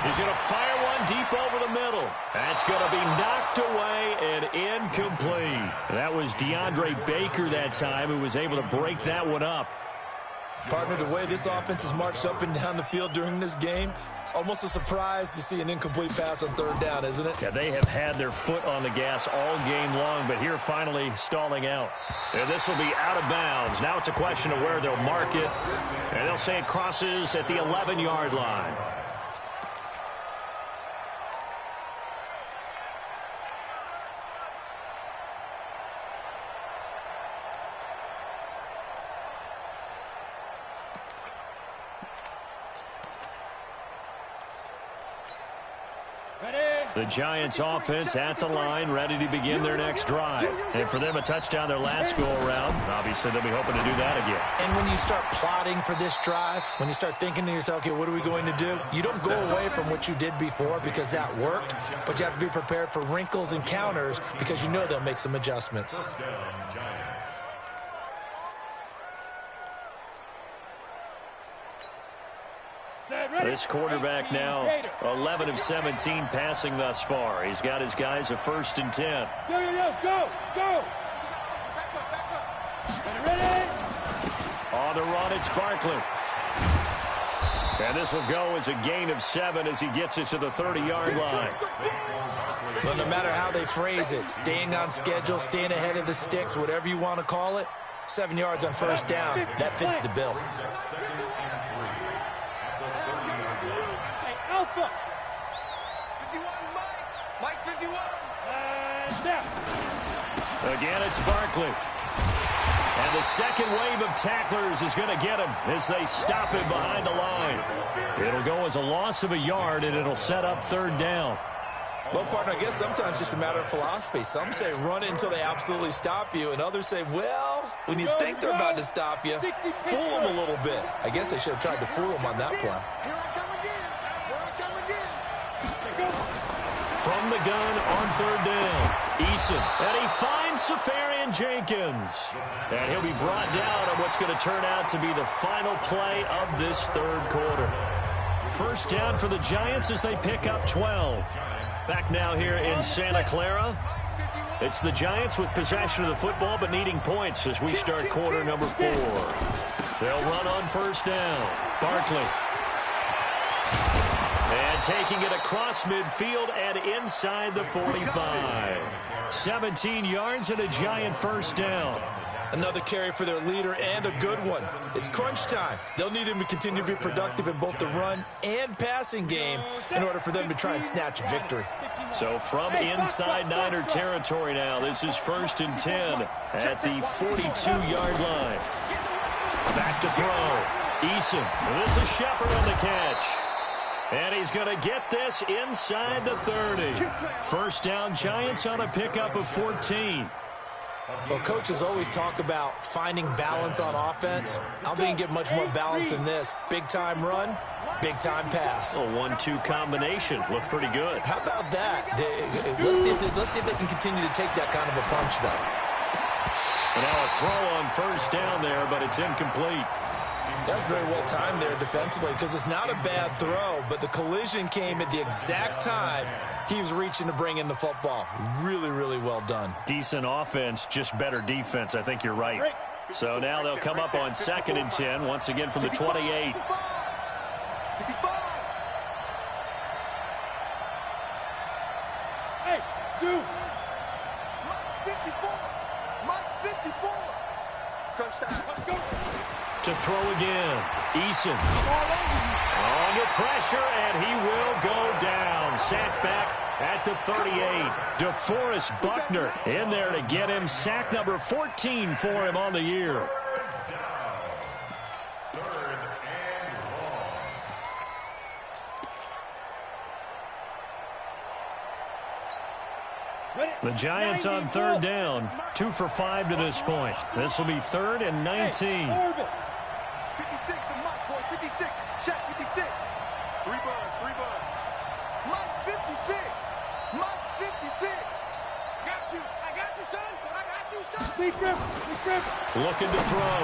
Speaker 1: He's going to fire one deep over the middle. That's going to be knocked away and incomplete. That was DeAndre Baker that time who was able to break that one up.
Speaker 2: Partner, the way this offense has marched up and down the field during this game, it's almost a surprise to see an incomplete pass on 3rd down, isn't it?
Speaker 1: Yeah, they have had their foot on the gas all game long, but here finally stalling out. And this will be out of bounds. Now it's a question of where they'll mark it. And they'll say it crosses at the 11-yard line. The Giants offense at the line, ready to begin their next drive. And for them, a touchdown their last go-around. Obviously, they'll be hoping to do that again.
Speaker 2: And when you start plotting for this drive, when you start thinking to yourself, okay, what are we going to do? You don't go away from what you did before because that worked, but you have to be prepared for wrinkles and counters because you know they'll make some adjustments.
Speaker 1: This quarterback now 11 of 17 passing thus far. He's got his guys a 1st and 10.
Speaker 4: Go. Ready?
Speaker 1: On the run, it's Barkley. And this will go as a gain of 7 as he gets it to the 30-yard line.
Speaker 2: Well, no matter how they phrase it, staying on schedule, staying ahead of the sticks, whatever you want to call it, 7 yards on 1st down, that fits the bill.
Speaker 4: Alpha.
Speaker 3: 51, Mike 51.
Speaker 1: Again, it's Barkley. And the second wave of tacklers is going to get him as they stop him behind the line. It'll go as a loss of a yard, and it'll set up 3rd down.
Speaker 2: Well, partner, I guess sometimes it's just a matter of philosophy. Some say run it until they absolutely stop you, and others say, well, when you think they're about to stop you, fool them a little bit. I guess they should have tried to fool them on that play.
Speaker 3: Here I come again.
Speaker 1: From the gun on 3rd down, Eason, and he finds Safarian Jenkins. And he'll be brought down on what's going to turn out to be the final play of this 3rd quarter. 1st down for the Giants as they pick up 12. Back now here in Santa Clara. It's the Giants with possession of the football but needing points as we start quarter number 4. They'll run on 1st down. Barkley. And taking it across midfield and inside the 45. 17 yards and a Giant 1st down.
Speaker 2: Another carry for their leader, and a good one. It's crunch time. They'll need him to continue to be productive in both the run and passing game in order for them to try and snatch a victory.
Speaker 1: So from inside Niner territory now, this is 1st and 10 at the 42-yard line. Back to throw. Eason. This is Shepard on the catch. And he's going to get this inside the 30. First down, Giants on a pickup of 14.
Speaker 2: Well, coaches always talk about finding balance on offense. I don't think you can get much more balance than this. Big-time run, big-time pass.
Speaker 1: A 1-2 combination. Looked pretty good.
Speaker 2: How about that? Let's see if they can continue to take that kind of a punch, though.
Speaker 1: And now a throw on first down there, but it's incomplete.
Speaker 2: That's very well timed there defensively because it's not a bad throw, but the collision came at the exact time he was reaching to bring in the football. Really, really well done.
Speaker 1: Decent offense, just better defense. I think you're right. So now they'll come up on 2nd and 10, once again from the 28.
Speaker 4: Hey, 2.
Speaker 3: Mike 54. Mike 54. Touchdown.
Speaker 4: Let's go.
Speaker 1: To throw again. Eason. Under pressure, and he will go down. Sacked back at the 38. DeForest Buckner in there to get him. Sack number 14 for him on the year. The Giants on 3rd down. 2 for 5 to this point. This will be 3rd and 19.
Speaker 3: 56 to Mike, boy. 56. Check 56. 3 buds. Mike 56. Mike's 56. I got you, son.
Speaker 4: Be driven.
Speaker 1: Looking to throw.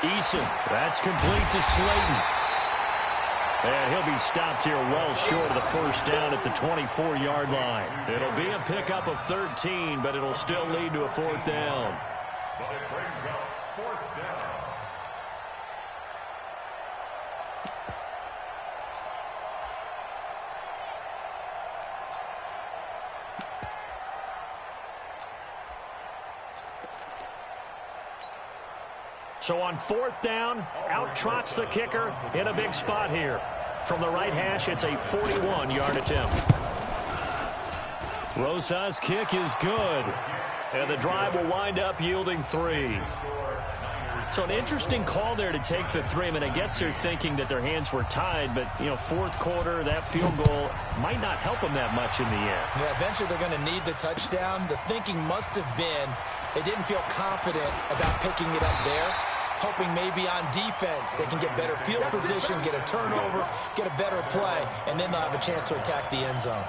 Speaker 1: Eason. That's complete to Slayton. And he'll be stopped here well short of the first down at the 24-yard line. It'll be a pickup of 13, but it'll still lead to a 4th down.
Speaker 5: But it brings up 4th down.
Speaker 1: So on 4th down, out trots the kicker in a big spot here. From the right hash, it's a 41-yard attempt. Rosa's kick is good. And the drive will wind up yielding 3. So an interesting call there to take the 3. I mean, I guess they're thinking that their hands were tied, but, you know, 4th quarter, that field goal might not help them that much in the end.
Speaker 2: Yeah, eventually they're going to need the touchdown. The thinking must have been they didn't feel confident about picking it up there, hoping maybe on defense they can get better field position, get a turnover, get a better play, and then they'll have a chance to attack the end zone.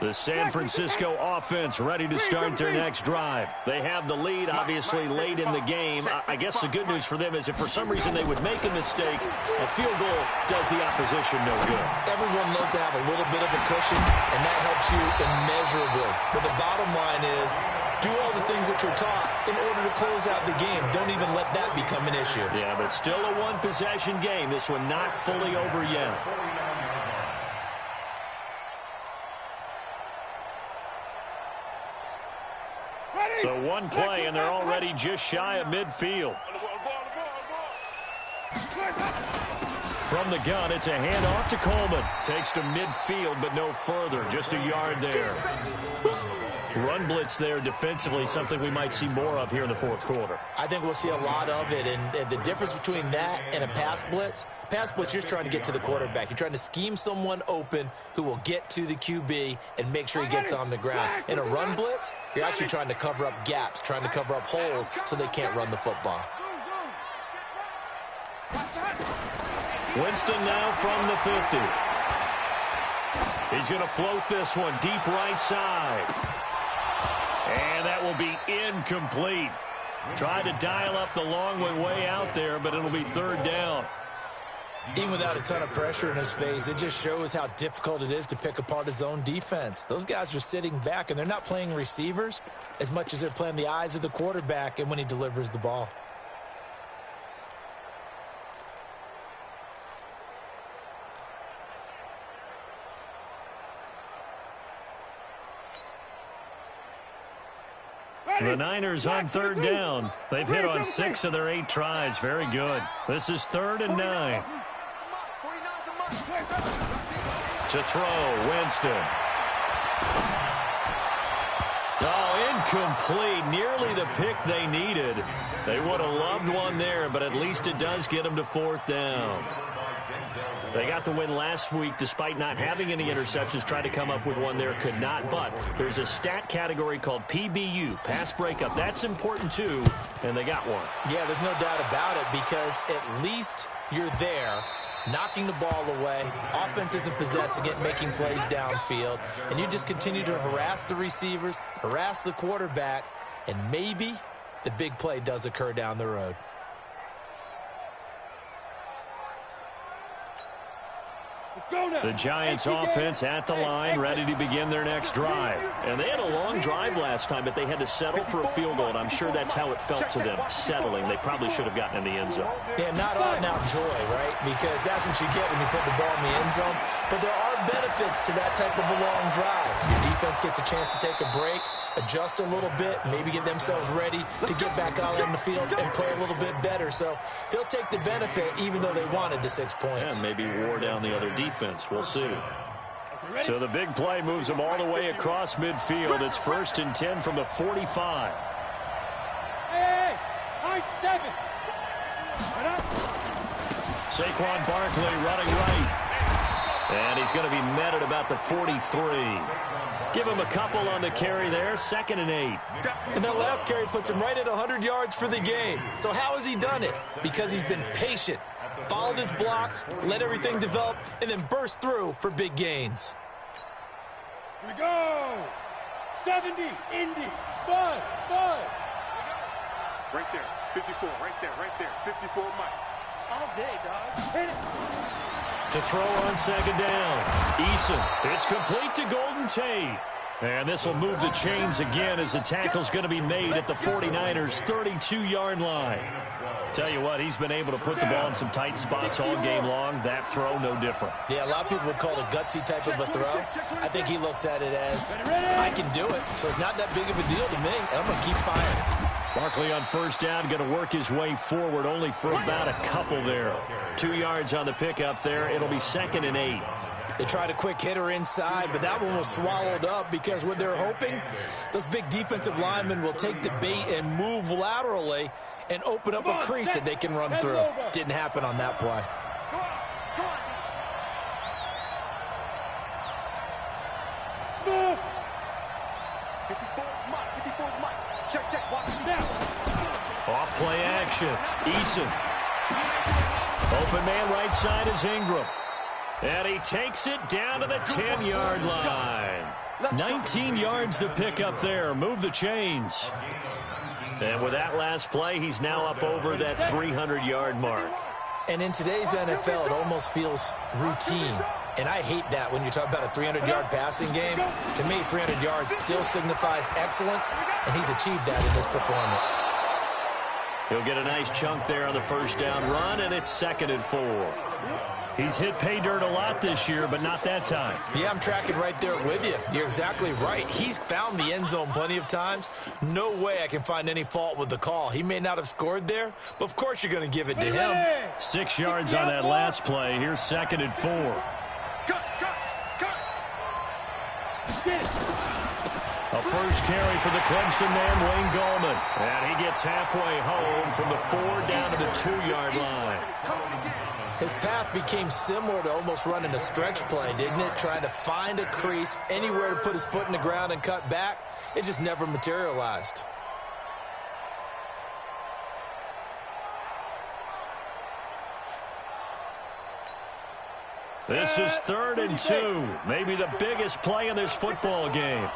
Speaker 1: The San Francisco offense ready to start their next drive. They have the lead, obviously, late in the game. I guess the good news for them is if for some reason they would make a mistake, a field goal does the opposition no good.
Speaker 2: Everyone loves to have a little bit of a cushion, and that helps you immeasurably. But the bottom line is, do all the things that you're taught in order to close out the game. Don't even let that become an issue.
Speaker 1: Yeah, but still a one-possession game. This one not fully over yet. So one play, and they're already just shy of midfield. From the gun, it's a handoff to Coleman. Takes to midfield, but no further. Just a yard there. Run blitz there defensively, something we might see more of here in the 4th quarter.
Speaker 2: I think we'll see a lot of it, and the difference between that and a pass blitz, you're just trying to get to the quarterback. You're trying to scheme someone open who will get to the QB and make sure he gets on the ground. In a run blitz, you're actually trying to cover up gaps, trying to cover up holes so they can't run the football.
Speaker 1: Winston now from the 50. He's going to float this one deep right side. And that will be incomplete. Tried to dial up the long way out there, but it'll be 3rd down.
Speaker 2: Even without a ton of pressure in his face, it just shows how difficult it is to pick apart his own defense. Those guys are sitting back, and they're not playing receivers as much as they're playing the eyes of the quarterback and when he delivers the ball.
Speaker 1: The Niners on third down. They've hit on 6 of their 8 tries. Very good. This is 3rd and 9. To throw, Winston. Oh, incomplete. Nearly the pick they needed. They would have loved one there, but at least it does get them to 4th down. They got the win last week despite not having any interceptions. Tried to come up with one there, could not. But there's a stat category called PBU, pass breakup. That's important too, and they got one.
Speaker 2: Yeah, there's no doubt about it because at least you're there, knocking the ball away. Offense isn't possessing it, making plays downfield. And you just continue to harass the receivers, harass the quarterback, and maybe the big play does occur down the road.
Speaker 1: The Giants offense at the line, ready to begin their next drive. And they had a long drive last time, but they had to settle for a field goal, and I'm sure that's how it felt to them, settling. They probably should have gotten in the end zone.
Speaker 2: Yeah, not all now joy, right? Because that's what you get when you put the ball in the end zone. But there are benefits to that type of a long drive. Your defense gets a chance to take a break, adjust a little bit, maybe get themselves ready to get back out on the field and play a little bit better. So they'll take the benefit even though they wanted the 6 points.
Speaker 1: And maybe wore down the other defense. We'll see. So the big play moves them all the way across midfield. It's 1st and 10 from the 45.
Speaker 4: Hey, nice 7.
Speaker 1: Saquon Barkley running right. And he's going to be met at about the 43. Give him a couple on the carry there. 2nd and 8.
Speaker 2: And that last carry puts him right at 100 yards for the game. So how has he done it? Because he's been patient, followed his blocks, let everything develop, and then burst through for big gains.
Speaker 4: Here we go. 70, Indy, Bud.
Speaker 3: Right there, 54, right there, 54 Mike. All day, dog. Hit it.
Speaker 1: To throw on 2nd down. Eason. It's complete to Golden Tate. And this will move the chains again as the tackle's going to be made at the 49ers' 32-yard line. Tell you what, he's been able to put the ball in some tight spots all game long. That throw, no different.
Speaker 2: Yeah, a lot of people would call it a gutsy type of a throw. I think he looks at it as, I can do it, so it's not that big of a deal to me, and I'm going to keep firing.
Speaker 1: Barkley on 1st down, going to work his way forward, only for about a couple there. 2 yards on the pickup there. It'll be 2nd and 8.
Speaker 2: They tried a quick hitter inside, but that one was swallowed up because what they're hoping, those big defensive linemen will take the bait and move laterally and open up a crease that they can run through. Didn't happen on that play.
Speaker 4: Smith.
Speaker 3: 54 Mike. Check, watch me now.
Speaker 1: Off play action. Eason. Open man right side is Ingram. And he takes it down to the 10-yard line. 19 yards to pick up there. Move the chains. And with that last play, he's now up over that 300-yard mark.
Speaker 2: And in today's NFL, it almost feels routine. And I hate that when you talk about a 300-yard passing game. To me, 300 yards still signifies excellence, and he's achieved that in this performance.
Speaker 1: He'll get a nice chunk there on the 1st down run, and it's 2nd and 4. He's hit pay dirt a lot this year, but not that time.
Speaker 2: Yeah, I'm tracking right there with you. You're exactly right. He's found the end zone plenty of times. No way I can find any fault with the call. He may not have scored there, but of course you're going to give it to him.
Speaker 1: 6 yards on that last play. Here's 2nd and 4.
Speaker 3: Cut.
Speaker 1: A first carry for the Clemson man, Wayne Gallman. And he gets halfway home from the 4 down to the 2-yard line.
Speaker 2: His path became similar to almost running a stretch play, didn't it? Trying to find a crease, anywhere to put his foot in the ground and cut back. It just never materialized.
Speaker 1: This is 3rd and 2. Maybe the biggest play in this football game.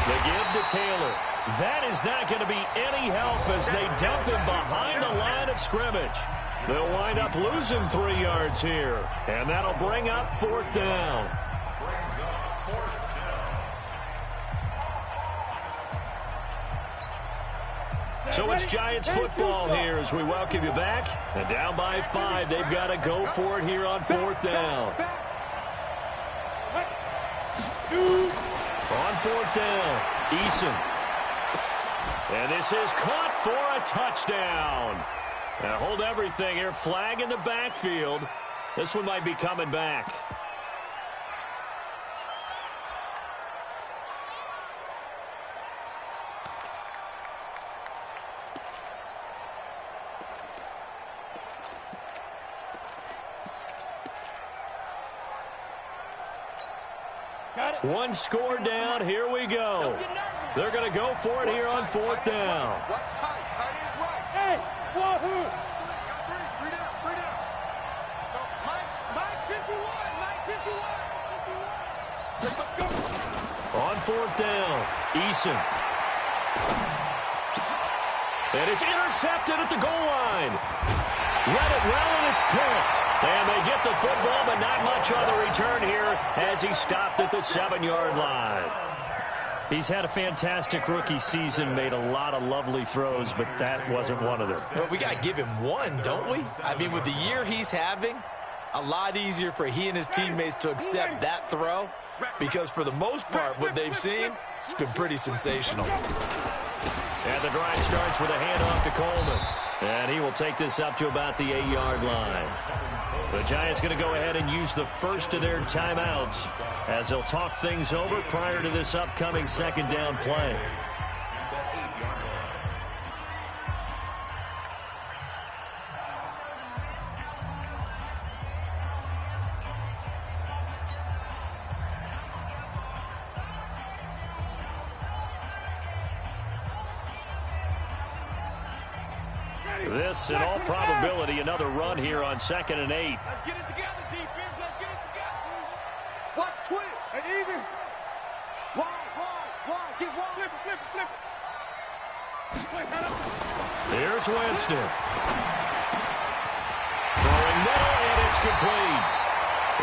Speaker 1: The give to Taylor. That is not going to be any help as they dump him behind the line of scrimmage. They'll wind up losing 3 yards here, and that'll bring up 4th down. So it's Giants football here as we welcome you back. And down by 5, they've got to go for it here on 4th down. On 4th down, Eason. And this is caught for a touchdown. Now hold everything here. Flag in the backfield. This one might be coming back. One score down. Here we go. They're going to go for it here on 4th down.
Speaker 3: What's tight? Tight is right.
Speaker 4: Hey, Wahoo!
Speaker 3: Three down. No, Mike 51.
Speaker 1: On 4th down, Eason. And it's intercepted at the goal line. Read it well, and it's picked. And they get the football, but not much on the return here as he stopped at the 7-yard line. He's had a fantastic rookie season, made a lot of lovely throws, but that wasn't one of them.
Speaker 2: Well, we got to give him one, don't we? I mean, with the year he's having, a lot easier for he and his teammates to accept that throw because for the most part, what they've seen, it's been pretty sensational.
Speaker 1: And the drive starts with a handoff to Coleman. And he will take this up to about the 8-yard line. The Giants going to go ahead and use the first of their timeouts as they'll talk things over prior to this upcoming 2nd down play. This, in all probability, another run here on 2nd and 8.
Speaker 4: Let's get it together, defense. Let's get it together.
Speaker 3: Watch twitch.
Speaker 4: And even.
Speaker 3: Wide. Get wide.
Speaker 4: Flip it. Wait, head up.
Speaker 1: Here's Winston. Throwing middle, and it's complete.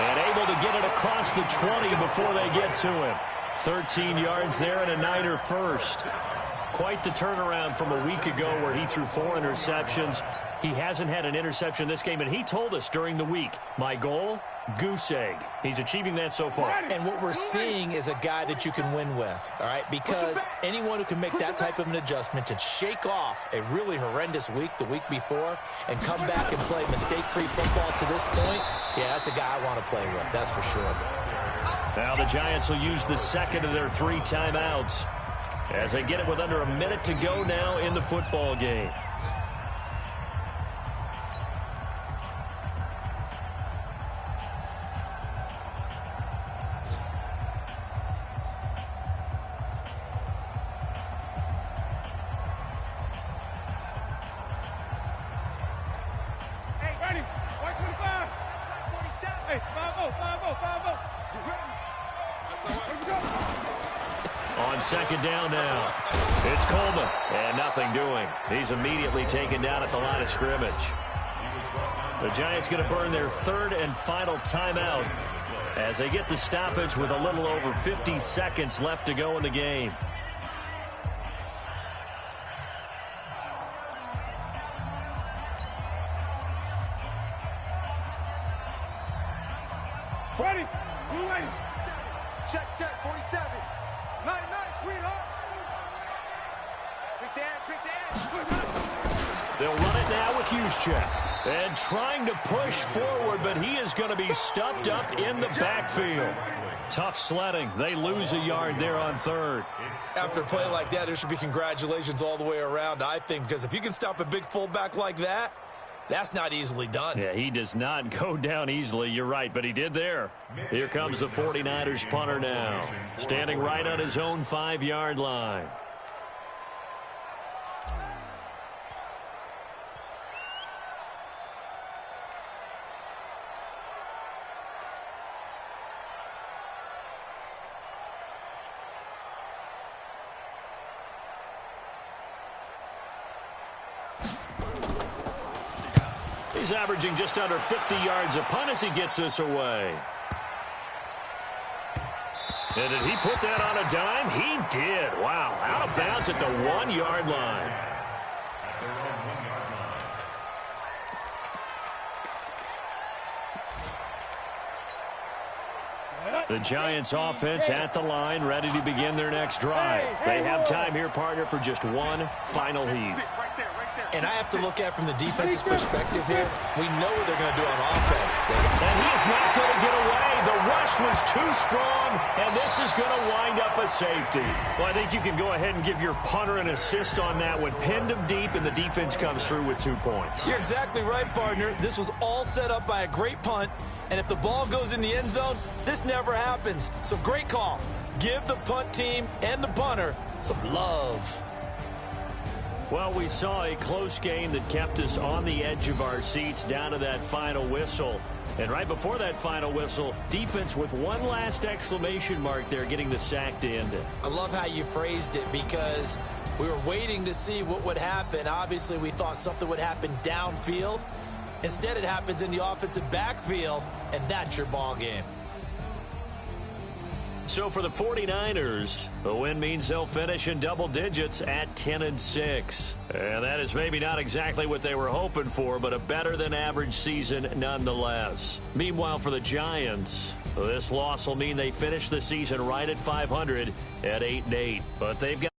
Speaker 1: And able to get it across the 20 before they get to him. 13 yards there and a Niner first. Quite the turnaround from a week ago where he threw 4 interceptions. He hasn't had an interception this game, and he told us during the week, my goal, goose egg. He's achieving that so far.
Speaker 2: And what we're seeing is a guy that you can win with, all right? Because anyone who can make that type of an adjustment to shake off a really horrendous week the week before and come back and play mistake-free football to this point, yeah, that's a guy I want to play with, that's for sure.
Speaker 1: Now the Giants will use the second of their 3 timeouts as they get it with under a minute to go now in the football game.
Speaker 4: Hey, ready. White 25. 47. Hey, 5-0. You ready? Let's go.
Speaker 1: On 2nd down now, it's Coleman, and nothing doing. He's immediately taken down at the line of scrimmage. The Giants going to burn their 3rd and final timeout as they get the stoppage with a little over 50 seconds left to go in the game.
Speaker 4: Ready. You ready?
Speaker 3: Check, 47. Nice, sweetheart. Quick dad.
Speaker 1: They'll run it now with Juszczyk. And trying to push forward, but he is going to be stuffed up in the backfield. Tough sledding. They lose a yard there on 3rd.
Speaker 2: After a play like that, there should be congratulations all the way around, I think, because if you can stop a big fullback like that, that's not easily done.
Speaker 1: Yeah, he does not go down easily. You're right, but he did there. Here comes the 49ers punter now, standing right on his own 5-yard line. He's averaging just under 50 yards a punt as he gets this away. And did he put that on a dime? He did. Wow. Out of bounds at the 1-yard line. The Giants offense at the line, ready to begin their next drive. They have time here, partner, for just one final heave.
Speaker 2: And I have to look at from the defense's perspective here. We know what they're going to do on offense.
Speaker 1: And he is not going to get away. The rush was too strong, and this is going to wind up a safety. Well, I think you can go ahead and give your punter an assist on that one. Pinned him deep, and the defense comes through with 2 points.
Speaker 2: You're exactly right, partner. This was all set up by a great punt, and if the ball goes in the end zone, this never happens. So great call. Give the punt team and the punter some love.
Speaker 1: Well, we saw a close game that kept us on the edge of our seats down to that final whistle. And right before that final whistle, defense with one last exclamation mark there, getting the sack to end it.
Speaker 2: I love how you phrased it because we were waiting to see what would happen. Obviously, we thought something would happen downfield. Instead, it happens in the offensive backfield, and that's your ball game.
Speaker 1: So for the 49ers, the win means they'll finish in double digits at 10-6. And that is maybe not exactly what they were hoping for, but a better than average season nonetheless. Meanwhile, for the Giants, this loss will mean they finish the season right at 500 at 8-8. But they've got